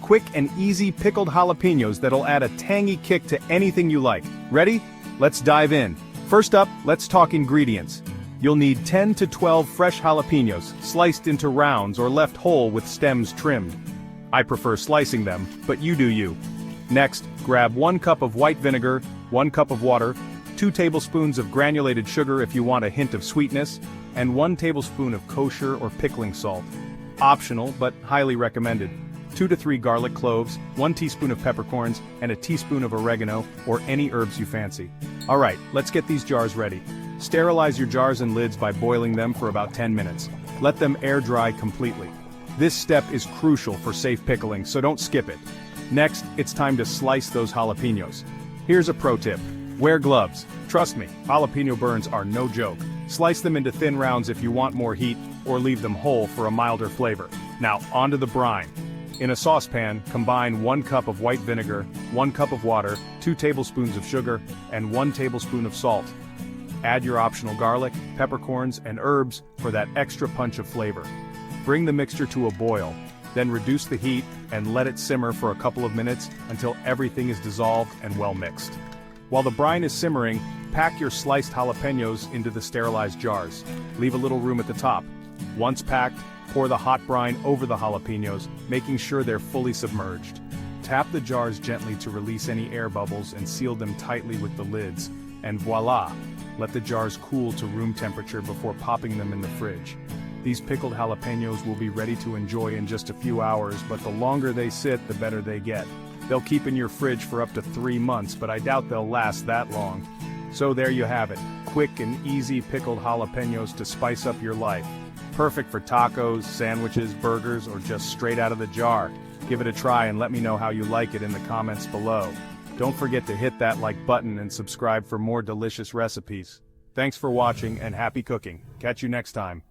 Quick and easy pickled jalapenos that'll add a tangy kick to anything you like. Ready? Let's dive in. First up, let's talk ingredients. You'll need 10 to 12 fresh jalapenos, sliced into rounds or left whole with stems trimmed. I prefer slicing them, but you do you. Next, grab 1 cup of white vinegar, 1 cup of water, 2 tablespoons of granulated sugar if you want a hint of sweetness, and 1 tablespoon of kosher or pickling salt. Optional, but highly recommended. 2 to 3 garlic cloves, 1 teaspoon of peppercorns, and a teaspoon of oregano, or any herbs you fancy. Alright, let's get these jars ready. Sterilize your jars and lids by boiling them for about 10 minutes. Let them air dry completely. This step is crucial for safe pickling, so don't skip it. Next, it's time to slice those jalapenos. Here's a pro tip. Wear gloves. Trust me, jalapeno burns are no joke. Slice them into thin rounds if you want more heat, or leave them whole for a milder flavor. Now, onto the brine. In a saucepan, combine 1 cup of white vinegar, 1 cup of water, 2 tablespoons of sugar, and 1 tablespoon of salt. Add your optional garlic, peppercorns, and herbs for that extra punch of flavor. Bring the mixture to a boil, then reduce the heat and let it simmer for a couple of minutes until everything is dissolved and well mixed. While the brine is simmering, pack your sliced jalapenos into the sterilized jars. Leave a little room at the top. Once packed, pour the hot brine over the jalapenos, making sure they're fully submerged. Tap the jars gently to release any air bubbles and seal them tightly with the lids. And voila! Let the jars cool to room temperature before popping them in the fridge. These pickled jalapenos will be ready to enjoy in just a few hours, but the longer they sit, the better they get. They'll keep in your fridge for up to 3 months, but I doubt they'll last that long. So there you have it, quick and easy pickled jalapenos to spice up your life. Perfect for tacos, sandwiches, burgers, or just straight out of the jar. Give it a try and let me know how you like it in the comments below. Don't forget to hit that like button and subscribe for more delicious recipes. Thanks for watching and happy cooking. Catch you next time.